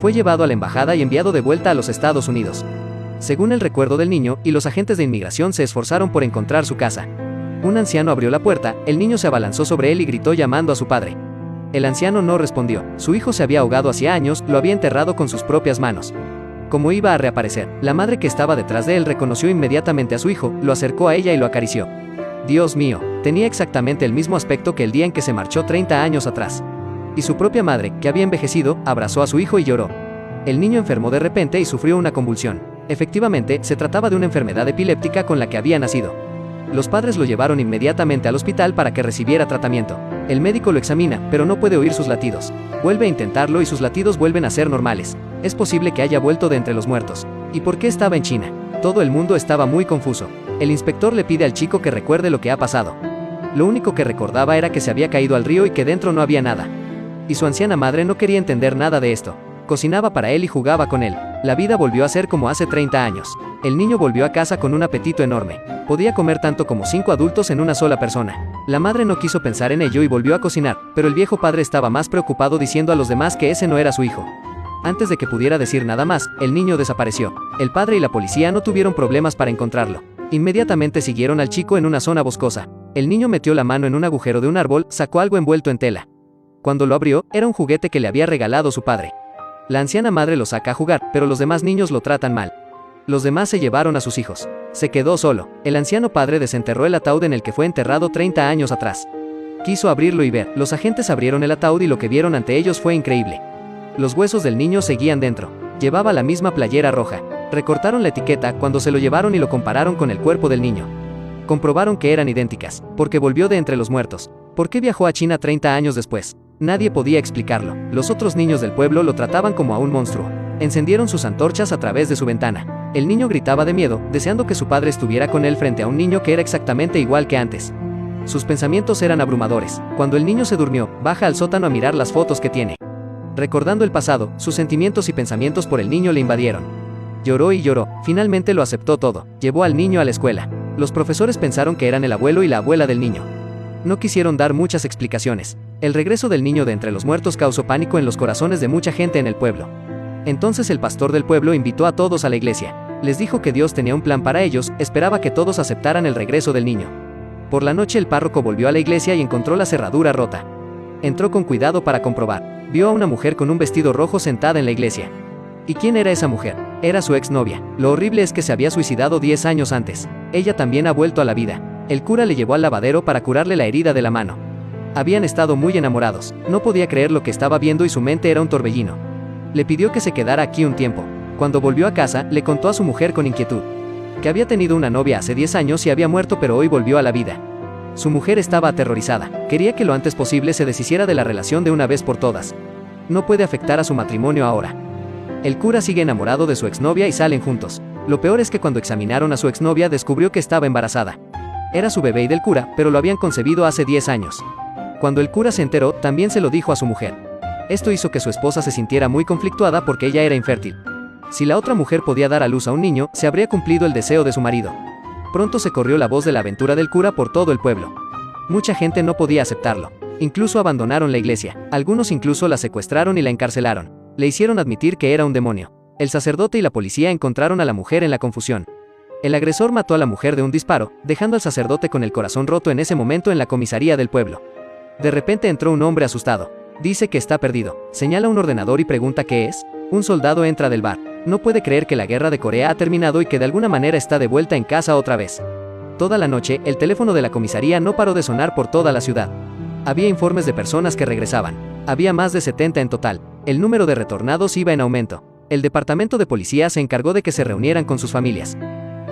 Fue llevado a la embajada y enviado de vuelta a los Estados Unidos. Según el recuerdo del niño, y los agentes de inmigración se esforzaron por encontrar su casa. Un anciano abrió la puerta, el niño se abalanzó sobre él y gritó llamando a su padre. El anciano no respondió. Su hijo se había ahogado hacía años, lo había enterrado con sus propias manos. Como iba a reaparecer, la madre que estaba detrás de él reconoció inmediatamente a su hijo, lo acercó a ella y lo acarició. Dios mío, tenía exactamente el mismo aspecto que el día en que se marchó 30 años atrás. Y su propia madre, que había envejecido, abrazó a su hijo y lloró. El niño enfermó de repente y sufrió una convulsión. Efectivamente, se trataba de una enfermedad epiléptica con la que había nacido. Los padres lo llevaron inmediatamente al hospital para que recibiera tratamiento. El médico lo examina, pero no puede oír sus latidos. Vuelve a intentarlo y sus latidos vuelven a ser normales. Es posible que haya vuelto de entre los muertos. ¿Y por qué estaba en China? Todo el mundo estaba muy confuso. El inspector le pide al chico que recuerde lo que ha pasado. Lo único que recordaba era que se había caído al río y que dentro no había nada. Y su anciana madre no quería entender nada de esto. Cocinaba para él y jugaba con él. La vida volvió a ser como hace 30 años. El niño volvió a casa con un apetito enorme. Podía comer tanto como 5 adultos en una sola persona. La madre no quiso pensar en ello y volvió a cocinar, pero el viejo padre estaba más preocupado diciendo a los demás que ese no era su hijo. Antes de que pudiera decir nada más, el niño desapareció. El padre y la policía no tuvieron problemas para encontrarlo. Inmediatamente siguieron al chico en una zona boscosa. El niño metió la mano en un agujero de un árbol, sacó algo envuelto en tela. Cuando lo abrió, era un juguete que le había regalado su padre. La anciana madre lo saca a jugar, pero los demás niños lo tratan mal. Los demás se llevaron a sus hijos. Se quedó solo. El anciano padre desenterró el ataúd en el que fue enterrado 30 años atrás. Quiso abrirlo y ver. Los agentes abrieron el ataúd y lo que vieron ante ellos fue increíble. Los huesos del niño seguían dentro. Llevaba la misma playera roja. Recortaron la etiqueta cuando se lo llevaron y lo compararon con el cuerpo del niño. Comprobaron que eran idénticas, porque volvió de entre los muertos. ¿Por qué viajó a China 30 años después? Nadie podía explicarlo. Los otros niños del pueblo lo trataban como a un monstruo. Encendieron sus antorchas a través de su ventana. El niño gritaba de miedo, deseando que su padre estuviera con él frente a un niño que era exactamente igual que antes. Sus pensamientos eran abrumadores. Cuando el niño se durmió, baja al sótano a mirar las fotos que tiene. Recordando el pasado, sus sentimientos y pensamientos por el niño le invadieron. Lloró y lloró. Finalmente lo aceptó todo. Llevó al niño a la escuela. Los profesores pensaron que eran el abuelo y la abuela del niño. No quisieron dar muchas explicaciones. El regreso del niño de entre los muertos causó pánico en los corazones de mucha gente en el pueblo. Entonces el pastor del pueblo invitó a todos a la iglesia. Les dijo que Dios tenía un plan para ellos, esperaba que todos aceptaran el regreso del niño. Por la noche el párroco volvió a la iglesia y encontró la cerradura rota. Entró con cuidado para comprobar. Vio a una mujer con un vestido rojo sentada en la iglesia. ¿Y quién era esa mujer? Era su exnovia. Lo horrible es que se había suicidado 10 años antes. Ella también ha vuelto a la vida. El cura le llevó al lavadero para curarle la herida de la mano. Habían estado muy enamorados. No podía creer lo que estaba viendo y su mente era un torbellino. Le pidió que se quedara aquí un tiempo. Cuando volvió a casa, le contó a su mujer con inquietud que había tenido una novia hace 10 años y había muerto, pero hoy volvió a la vida. Su mujer estaba aterrorizada. Quería que lo antes posible se deshiciera de la relación de una vez por todas. No puede afectar a su matrimonio ahora. El cura sigue enamorado de su exnovia y salen juntos. Lo peor es que cuando examinaron a su exnovia descubrió que estaba embarazada. Era su bebé y del cura, pero lo habían concebido hace 10 años. Cuando el cura se enteró, también se lo dijo a su mujer. Esto hizo que su esposa se sintiera muy conflictuada porque ella era infértil. Si la otra mujer podía dar a luz a un niño, se habría cumplido el deseo de su marido. Pronto se corrió la voz de la aventura del cura por todo el pueblo. Mucha gente no podía aceptarlo. Incluso abandonaron la iglesia. Algunos incluso la secuestraron y la encarcelaron. Le hicieron admitir que era un demonio. El sacerdote y la policía encontraron a la mujer en la confusión. El agresor mató a la mujer de un disparo, dejando al sacerdote con el corazón roto en ese momento en la comisaría del pueblo. De repente entró un hombre asustado. Dice que está perdido. Señala un ordenador y pregunta qué es. Un soldado entra del bar. No puede creer que la guerra de Corea ha terminado y que de alguna manera está de vuelta en casa otra vez. Toda la noche, el teléfono de la comisaría no paró de sonar por toda la ciudad. Había informes de personas que regresaban. Había más de 70 en total. El número de retornados iba en aumento. El departamento de policía se encargó de que se reunieran con sus familias.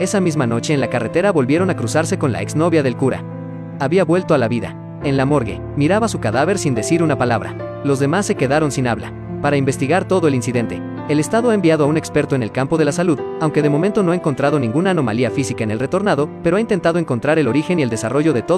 Esa misma noche en la carretera volvieron a cruzarse con la exnovia del cura. Había vuelto a la vida. En la morgue, miraba su cadáver sin decir una palabra. Los demás se quedaron sin habla. Para investigar todo el incidente, el Estado ha enviado a un experto en el campo de la salud, aunque de momento no ha encontrado ninguna anomalía física en el retornado, pero ha intentado encontrar el origen y el desarrollo de todo